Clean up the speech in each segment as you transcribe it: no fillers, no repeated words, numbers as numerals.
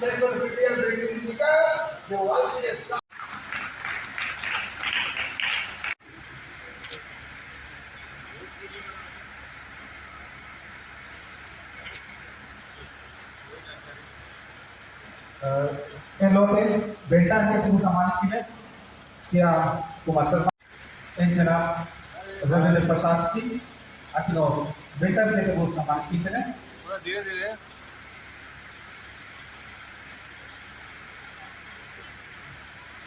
Elote Bentan ke Saman Kine Sia Kumasa Enchana Ravindra Prasad ki Akino Bentan ke Saman Kine धीरे धीरे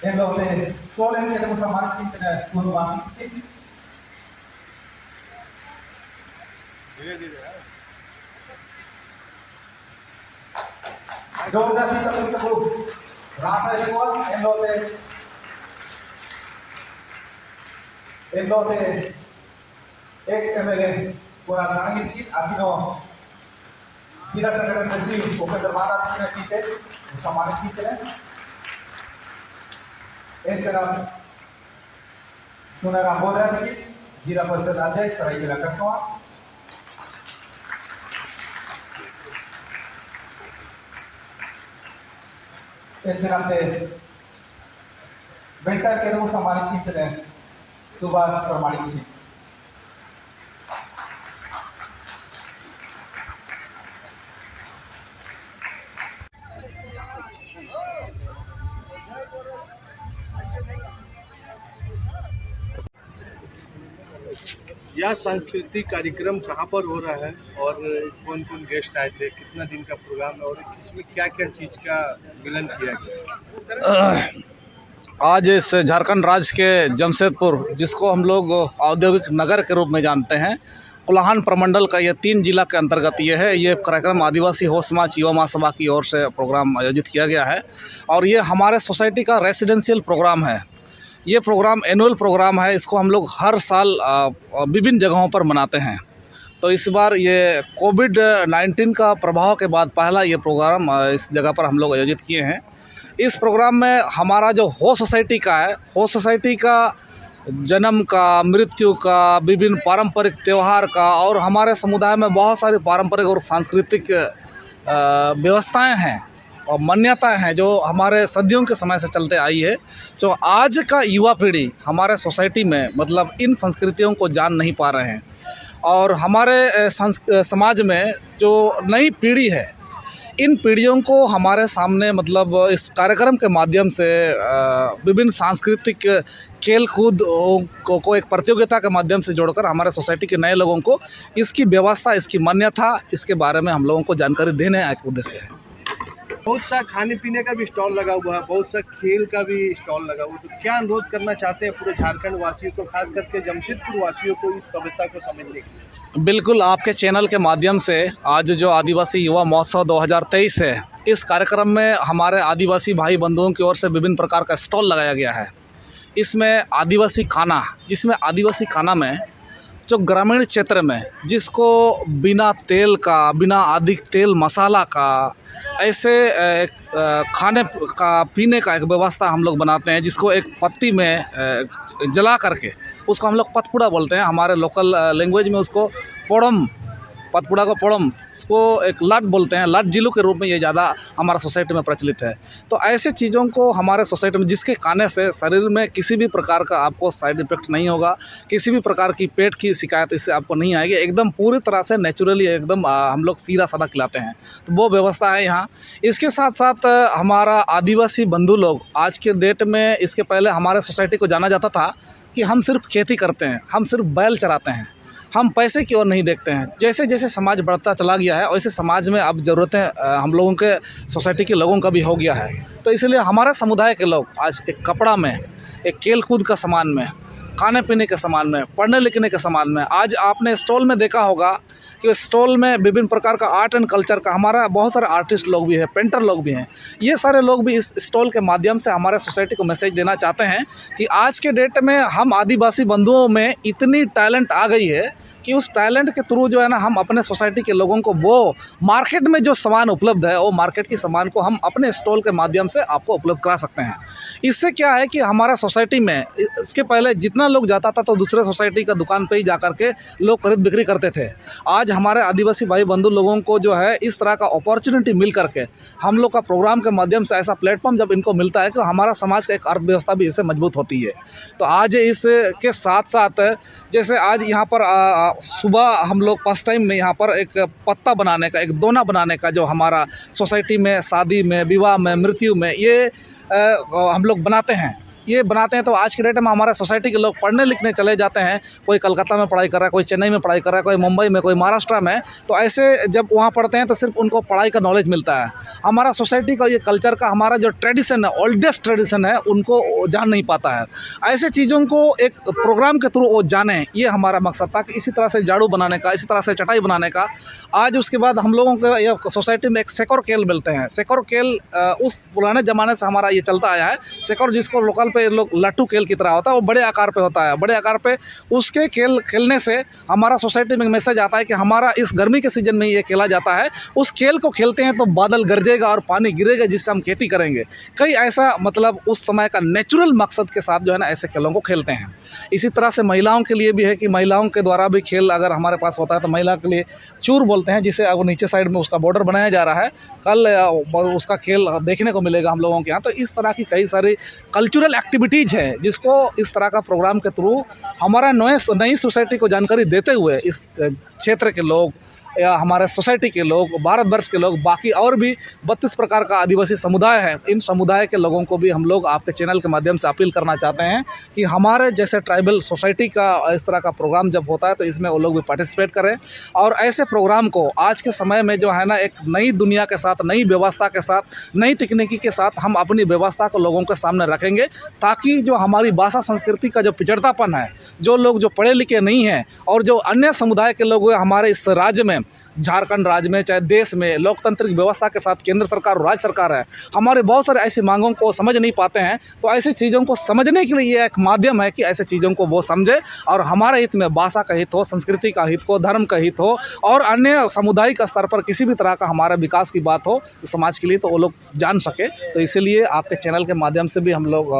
Elote Solen ke Saman Kine Kurwasi ki धीरे धीरे जोरदार kita perlu rasa igual elote ex MLA पूरा सांगित की Akino जिला संगठन सचिव उपेंद्र महाराज ने की थे सम्मानित की थे एचरा सुनेरा बोरा की जिला परिषद अध्यक्ष सरायकेला कसवा एचरा पे बेटा के लोग सम्मानित की थे सुभाष प्रमाणित की यह सांस्कृतिक कार्यक्रम कहाँ पर हो रहा है और कौन कौन गेस्ट आए थे, कितना दिन का प्रोग्राम है और इसमें क्या क्या चीज़ का मिलन किया गया? आज इस झारखंड राज्य के जमशेदपुर, जिसको हम लोग औद्योगिक नगर के रूप में जानते हैं, कोल्हान प्रमंडल का ये 3 जिला के अंतर्गत ये है। ये कार्यक्रम आदिवासी हो समाज युवा महासभा की ओर से प्रोग्राम आयोजित किया गया है और ये हमारे सोसाइटी का रेसिडेंशियल प्रोग्राम है। ये प्रोग्राम एनुअल प्रोग्राम है। इसको हम लोग हर साल विभिन्न जगहों पर मनाते हैं। तो इस बार ये कोविड-19 का प्रभाव के बाद पहला ये प्रोग्राम इस जगह पर हम लोग आयोजित किए हैं। इस प्रोग्राम में हमारा जो हो सोसाइटी का है, हो सोसाइटी का जन्म का, मृत्यु का, विभिन्न पारंपरिक त्यौहार का और हमारे समुदाय में बहुत सारी पारंपरिक और सांस्कृतिक व्यवस्थाएं हैं और मान्यताएं हैं जो हमारे सदियों के समय से चलते आई है। तो आज का युवा पीढ़ी हमारे सोसाइटी में मतलब इन संस्कृतियों को जान नहीं पा रहे हैं और हमारे समाज में जो नई पीढ़ी है, इन पीढ़ियों को हमारे सामने मतलब इस कार्यक्रम के माध्यम से विभिन्न सांस्कृतिक खेल कूद को एक प्रतियोगिता के माध्यम से जोड़कर हमारे सोसाइटी के नए लोगों को इसकी व्यवस्था, इसकी मान्यता, इसके बारे में हम लोगों को जानकारी देने का एक उद्देश्य है। बहुत सा खाने पीने का भी स्टॉल लगा हुआ है, बहुत सा खेल का भी स्टॉल लगा हुआ है। तो क्या अनुरोध करना चाहते हैं पूरे झारखंड वासियों को, खास करके जमशेदपुर वासियों को इस सभ्यता को समझने के लिए? बिल्कुल, आपके चैनल के माध्यम से आज जो आदिवासी युवा महोत्सव 2023 है, इस कार्यक्रम में हमारे आदिवासी भाई बंधुओं की ओर से विभिन्न प्रकार का स्टॉल लगाया गया है। इसमें आदिवासी खाना, जिसमें आदिवासी खाना में जो ग्रामीण क्षेत्र में जिसको बिना तेल का, बिना अधिक तेल मसाला का, ऐसे खाने का पीने का एक व्यवस्था हम लोग बनाते हैं, जिसको एक पत्ती में जला करके उसको हम लोग पतपुड़ा बोलते हैं। हमारे लोकल लैंग्वेज में उसको पोड़म, पतपुड़ा को पोड़म, इसको एक लट बोलते हैं। लट जिलू के रूप में ये ज़्यादा हमारा सोसाइटी में प्रचलित है। तो ऐसे चीज़ों को हमारे सोसाइटी में, जिसके खाने से शरीर में किसी भी प्रकार का आपको साइड इफ़ेक्ट नहीं होगा, किसी भी प्रकार की पेट की शिकायत इससे आपको नहीं आएगी, एकदम पूरी तरह से नेचुरली एकदम हम लोग सीधा साधा खिलाते हैं। तो वो व्यवस्था है यहाँ। इसके साथ साथ हमारा आदिवासी बंधु लोग आज के डेट में, इसके पहले हमारे सोसाइटी को जाना जाता था कि हम सिर्फ खेती करते हैं, हम सिर्फ बैल चराते हैं, हम पैसे की ओर नहीं देखते हैं। जैसे जैसे समाज बढ़ता चला गया है वैसे समाज में अब ज़रूरतें हम लोगों के सोसाइटी के लोगों का भी हो गया है। तो इसलिए हमारे समुदाय के लोग आज एक कपड़ा में, एक खेल कूद का सामान में, खाने पीने के सामान में, पढ़ने लिखने के सामान में, आज आपने स्टॉल में देखा होगा कि स्टॉल में विभिन्न प्रकार का आर्ट एंड कल्चर का, हमारा बहुत सारे आर्टिस्ट लोग भी हैं, पेंटर लोग भी हैं। ये सारे लोग भी इस स्टॉल के माध्यम से हमारे सोसाइटी को मैसेज देना चाहते हैं कि आज के डेट में हम आदिवासी बंधुओं में इतनी टैलेंट आ गई है कि उस टैलेंट के थ्रू जो है ना हम अपने सोसाइटी के लोगों को वो मार्केट में जो सामान उपलब्ध है वो मार्केट की सामान को हम अपने स्टॉल के माध्यम से आपको उपलब्ध करा सकते हैं। इससे क्या है कि हमारा सोसाइटी में इसके पहले जितना लोग जाता था तो दूसरे सोसाइटी का दुकान पे ही जा कर के लोग खरीद बिक्री करते थे। आज हमारे आदिवासी भाई बंधु लोगों को जो है इस तरह का अपॉर्चुनिटी मिल करके हम लोग का प्रोग्राम के माध्यम से ऐसा प्लेटफॉर्म जब इनको मिलता है कि हमारा समाज का एक अर्थव्यवस्था भी इससे मजबूत होती है। तो आज इसके साथ साथ जैसे आज यहाँ पर सुबह हम लोग फर्स्ट टाइम में यहाँ पर एक पत्ता बनाने का, एक दोना बनाने का जो हमारा सोसाइटी में शादी में, विवाह में, मृत्यु में ये हम लोग बनाते हैं। तो आज के डेट में हमारे सोसाइटी के लोग पढ़ने लिखने चले जाते हैं। कोई कलकत्ता में पढ़ाई कर रहा है, कोई चेन्नई में पढ़ाई कर रहा है, कोई मुंबई में, कोई महाराष्ट्र में। तो ऐसे जब वहाँ पढ़ते हैं तो सिर्फ उनको पढ़ाई का नॉलेज मिलता है। हमारा सोसाइटी का ये कल्चर का हमारा जो ट्रेडिशन है, ओल्डेस्ट ट्रेडिशन है, उनको जान नहीं पाता है। ऐसे चीज़ों को एक प्रोग्राम के थ्रू वो जाने, ये हमारा मकसद था कि इसी तरह से झाड़ू बनाने का, इसी तरह से चटाई बनाने का। आज उसके बाद हम लोगों को ये सोसाइटी में एक सेकोर केल मिलते हैं। सेकोर केल उस पुराने ज़माने से हमारा ये चलता आया है। सेकोर जिसको लोकल पे लोग लट्टू खेल की तरह होता है, वो बड़े आकार पे होता है। बड़े आकार पे उसके खेलने से हमारा सोसाइटी में मैसेज आता है कि हमारा इस गर्मी के सीजन में ये खेला जाता है। उस खेल को खेलते हैं तो बादल गरजेगा और पानी गिरेगा, जिससे हम खेती करेंगे। कई ऐसा मतलब उस समय का नेचुरल मकसद के साथ जो है ना ऐसे खेलों को खेलते हैं। इसी तरह से महिलाओं के लिए भी है कि महिलाओं के द्वारा भी खेल अगर हमारे पास होता है तो महिला के लिए चूर बोलते हैं, जिसे अब नीचे साइड में उसका बॉर्डर बनाया जा रहा है। कल उसका खेल देखने को मिलेगा हम लोगों के यहाँ। तो इस तरह की कई सारी कल्चरल एक्टिविटीज़ है जिसको इस तरह का प्रोग्राम के थ्रू हमारा नई सोसाइटी को जानकारी देते हुए इस क्षेत्र के लोग या हमारे सोसाइटी के लोग, भारतवर्ष के लोग, बाकी और भी 32 प्रकार का आदिवासी समुदाय है, इन समुदाय के लोगों को भी हम लोग आपके चैनल के माध्यम से अपील करना चाहते हैं कि हमारे जैसे ट्राइबल सोसाइटी का इस तरह का प्रोग्राम जब होता है तो इसमें वो लोग भी पार्टिसिपेट करें। और ऐसे प्रोग्राम को आज के समय में जो है ना एक नई दुनिया के साथ, नई व्यवस्था के साथ, नई तकनीकी के साथ हम अपनी व्यवस्था को लोगों के सामने रखेंगे, ताकि जो हमारी भाषा संस्कृति का जो पिछड़तापन है, जो लोग जो पढ़े लिखे नहीं हैं और जो अन्य समुदाय के लोग हमारे इस राज्य में, झारखंड राज्य में, चाहे देश में लोकतांत्रिक व्यवस्था के साथ केंद्र सरकार और राज्य सरकार है, हमारे बहुत सारे ऐसी मांगों को समझ नहीं पाते हैं। तो ऐसी चीज़ों को समझने के लिए ये एक माध्यम है कि ऐसे चीज़ों को वो समझे और हमारे हित में भाषा का हित हो, संस्कृति का हित हो, धर्म का हित हो और अन्य सामुदायिक स्तर पर किसी भी तरह का हमारे विकास की बात हो समाज के लिए, तो वो लोग जान सके। तो इसीलिए आपके चैनल के माध्यम से भी हम लोग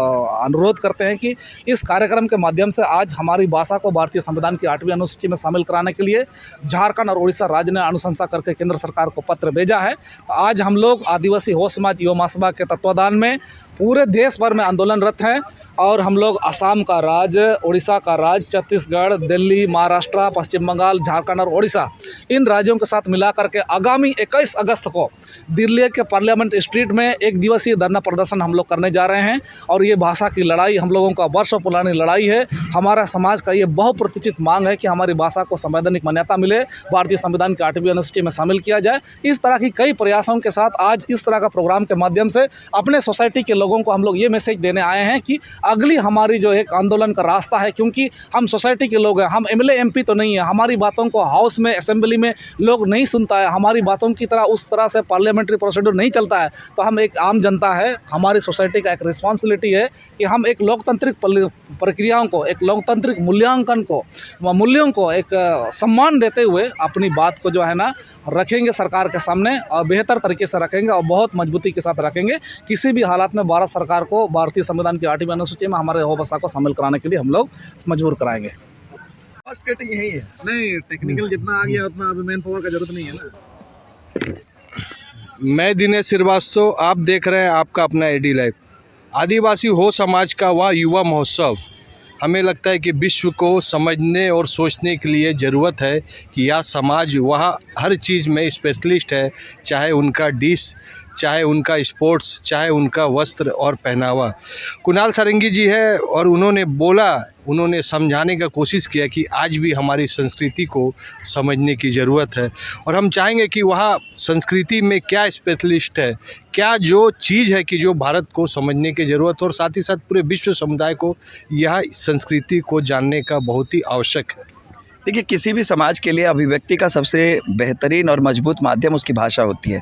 अनुरोध करते हैं कि इस कार्यक्रम के माध्यम से आज हमारी भाषा को भारतीय संविधान की 8वीं अनुसूची में शामिल कराने के लिए झारखंड और उड़ीसा राज्य ने अनुशंसा करके केंद्र सरकार को पत्र भेजा है। आज हम लोग आदिवासी हो समाज युवा महासभा के तत्वाधान में पूरे देश भर में आंदोलनरत हैं और हम लोग असम का राज्य, उड़ीसा का राज्य, छत्तीसगढ़, दिल्ली, महाराष्ट्र, पश्चिम बंगाल, झारखंड और उड़ीसा, इन राज्यों के साथ मिला करके आगामी 21 अगस्त को दिल्ली के पार्लियामेंट स्ट्रीट में एक दिवसीय धरना प्रदर्शन हम लोग करने जा रहे हैं। और ये भाषा की लड़ाई हम लोगों का वर्षों पुरानी लड़ाई है। हमारा समाज का ये बहुप्रतीक्षित मांग है कि हमारी भाषा को संवैधानिक मान्यता मिले, भारतीय संविधान की 8वीं अनुसूची में शामिल किया जाए। इस तरह की कई प्रयासों के साथ आज इस तरह का प्रोग्राम के माध्यम से अपने सोसाइटी के लोगों को हम लोग ये मैसेज देने आए हैं कि अगली हमारी जो एक आंदोलन का रास्ता है, क्योंकि हम सोसाइटी के लोग हैं, हम एमएलए एमपी तो नहीं है, हमारी बातों को हाउस में, असेंबली में लोग नहीं सुनता है, हमारी बातों की तरह उस तरह से पार्लियामेंट्री प्रोसीड्यूर नहीं चलता है। तो हम एक आम जनता है, हमारी सोसाइटी का एक रिस्पॉन्सिबिलिटी है कि हम एक लोकतांत्रिक प्रक्रियाओं को, एक लोकतांत्रिक मूल्यांकन को, मूल्यों को एक सम्मान देते हुए अपनी बात को जो है ना रखेंगे सरकार के सामने और बेहतर तरीके से रखेंगे और बहुत मजबूती के साथ रखेंगे। किसी भी हालात में भारत सरकार को भारतीय संविधान की 8वीं अनुसूची में हमारे हो भाषा को शामिल कराने के लिए हम लोग मजबूर कराएंगे। फर्स्ट कटिंग यही है। नहीं, टेक्निकल जितना आ गया उतना अभी मैन पावर का जरूरत नहीं है ना। मैं दिनेश श्रीवास्तव, आप देख रहे हैं आपका अपना एडी लाइव। आदिवासी हो समाज का वह युवा महोत्सव, हमें लगता है कि विश्व को समझने और सोचने के लिए ज़रूरत है कि यह समाज वह हर चीज़ में स्पेशलिस्ट है, चाहे उनका डिश, चाहे उनका स्पोर्ट्स, चाहे उनका वस्त्र और पहनावा। कुणाल सारंगी जी है और उन्होंने समझाने का कोशिश किया कि आज भी हमारी संस्कृति को समझने की ज़रूरत है और हम चाहेंगे कि वह संस्कृति में क्या स्पेशलिस्ट है, क्या जो चीज़ है कि जो भारत को समझने की ज़रूरत है और साथ ही साथ पूरे विश्व समुदाय को यह संस्कृति को जानने का बहुत ही आवश्यक है। देखिए, किसी भी समाज के लिए अभिव्यक्ति का सबसे बेहतरीन और मजबूत माध्यम उसकी भाषा होती है।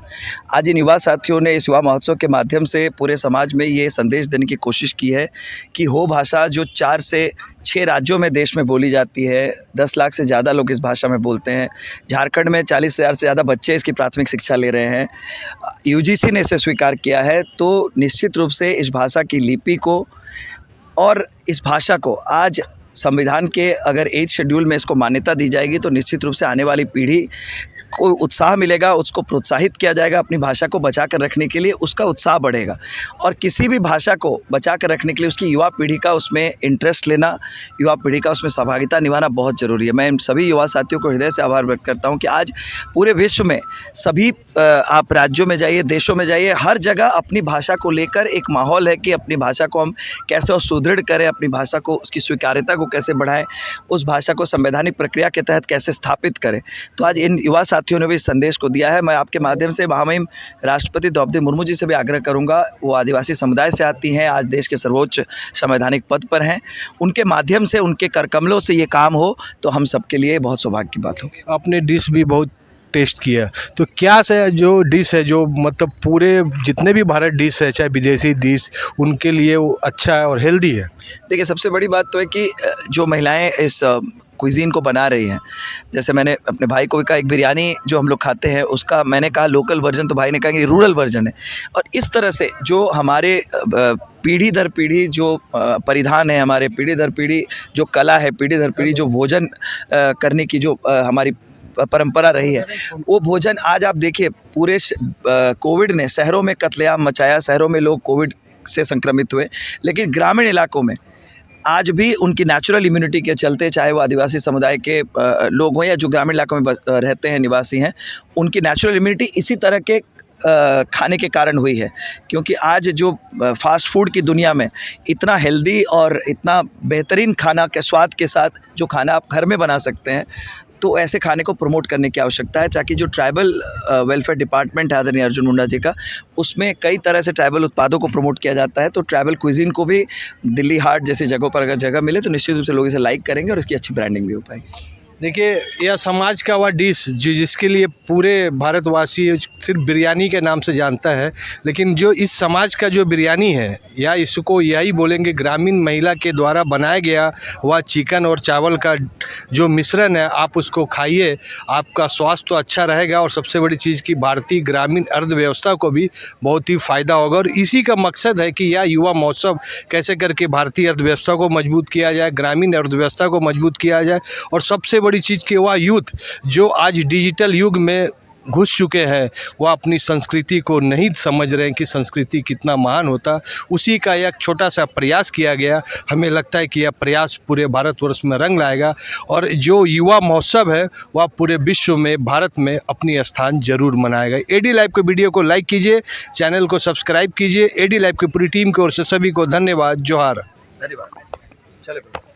आज इन युवा साथियों ने इस युवा महोत्सव के माध्यम से पूरे समाज में ये संदेश देने की कोशिश की है कि हो भाषा जो 4 से 6 राज्यों में देश में बोली जाती है, 10 लाख से ज़्यादा लोग इस भाषा में बोलते हैं। झारखंड में 40,000 से ज़्यादा बच्चे इसकी प्राथमिक शिक्षा ले रहे हैं। यूजीसी ने इसे स्वीकार किया है, तो निश्चित रूप से इस भाषा की लिपि को और इस भाषा को आज संविधान के अगर 8 शेड्यूल में इसको मान्यता दी जाएगी तो निश्चित रूप से आने वाली पीढ़ी को उत्साह मिलेगा, उसको प्रोत्साहित किया जाएगा अपनी भाषा को बचा कर रखने के लिए, उसका उत्साह बढ़ेगा। और किसी भी भाषा को बचा कर रखने के लिए उसकी युवा पीढ़ी का उसमें इंटरेस्ट लेना, युवा पीढ़ी का उसमें सहभागिता निभाना बहुत ज़रूरी है। मैं इन सभी युवा साथियों को हृदय से आभार व्यक्त करता हूँ कि आज पूरे विश्व में सभी आप राज्यों में जाइए, देशों में जाइए, हर जगह अपनी भाषा को लेकर एक माहौल है कि अपनी भाषा को हम कैसे और सुदृढ़ करें, अपनी भाषा को उसकी स्वीकार्यता को कैसे बढ़ाएं, उस भाषा को संवैधानिक प्रक्रिया के तहत कैसे स्थापित करें। तो आज इन युवा साथियों ने भी इस संदेश को दिया है। मैं आपके माध्यम से महामहिम राष्ट्रपति द्रौपदी मुर्मू जी से भी आग्रह करूंगा, वो आदिवासी समुदाय से आती हैं, आज देश के सर्वोच्च संवैधानिक पद पर हैं, उनके माध्यम से, उनके करकमलों से ये काम हो तो हम सबके लिए बहुत सौभाग्य की बात होगी। आपने डिश भी बहुत टेस्ट किया, तो क्या से जो डिश है जो मतलब पूरे जितने भी भारत डिश है चाहे विदेशी डिश उनके लिए वो अच्छा है और हेल्दी है? देखिए, सबसे बड़ी बात तो है कि जो महिलाएं इस क्विज़ीन को बना रही हैं, जैसे मैंने अपने भाई को भी कहा, एक बिरयानी जो हम लोग खाते हैं उसका मैंने कहा लोकल वर्जन, तो भाई ने कहा कि रूरल वर्जन है। और इस तरह से जो हमारे पीढ़ी दर पीढ़ी जो परिधान है, हमारे पीढ़ी दर पीढ़ी जो कला है, पीढ़ी दर पीढ़ी जो भोजन करने की जो हमारी परंपरा रही है, वो भोजन आज आप देखिए पूरे कोविड ने शहरों में कत्लेआम मचाया, शहरों में लोग कोविड से संक्रमित हुए, लेकिन ग्रामीण इलाकों में आज भी उनकी नेचुरल इम्यूनिटी के चलते, चाहे वो आदिवासी समुदाय के लोग हों या जो ग्रामीण इलाकों में रहते हैं, निवासी हैं, उनकी नेचुरल इम्यूनिटी इसी तरह के खाने के कारण हुई है। क्योंकि आज जो फास्ट फूड की दुनिया में इतना हेल्दी और इतना बेहतरीन खाना के स्वाद के साथ जो खाना आप घर में बना सकते हैं, तो ऐसे खाने को प्रमोट करने की आवश्यकता है, ताकि जो ट्राइबल वेलफेयर डिपार्टमेंट है आदरणीय अर्जुन मुंडा जी का, उसमें कई तरह से ट्राइबल उत्पादों को प्रमोट किया जाता है। तो ट्राइबल क्विजीन को भी दिल्ली हाट जैसी जगहों पर अगर जगह मिले तो निश्चित रूप से लोग इसे लाइक करेंगे और इसकी अच्छी ब्रांडिंग भी हो पाएगी। देखिए, यह समाज का वह डिश जिसके लिए पूरे भारतवासी सिर्फ बिरयानी के नाम से जानता है, लेकिन जो इस समाज का जो बिरयानी है, या इसको यही बोलेंगे ग्रामीण महिला के द्वारा बनाया गया वह चिकन और चावल का जो मिश्रण है, आप उसको खाइए, आपका स्वास्थ्य तो अच्छा रहेगा और सबसे बड़ी चीज़ कि भारतीय ग्रामीण अर्थव्यवस्था को भी बहुत ही फ़ायदा होगा। और इसी का मकसद है कि यह युवा महोत्सव कैसे करके भारतीय अर्थव्यवस्था को मजबूत किया जाए, ग्रामीण अर्थव्यवस्था को मजबूत किया जाए, और सबसे बड़ी चीज़ कि वह यूथ जो आज डिजिटल युग में घुस चुके हैं, वह अपनी संस्कृति को नहीं समझ रहे हैं कि संस्कृति कितना महान होता। उसी का एक छोटा सा प्रयास किया गया। हमें लगता है कि यह प्रयास पूरे भारतवर्ष में रंग लाएगा और जो युवा महोत्सव है वह पूरे विश्व में, भारत में अपनी स्थान जरूर बनाएगा। एडी लाइव के वीडियो को लाइक कीजिए, चैनल को सब्सक्राइब कीजिए। एडी लाइव की पूरी टीम की ओर से सभी को धन्यवाद। जोहार। धन्यवाद। चले।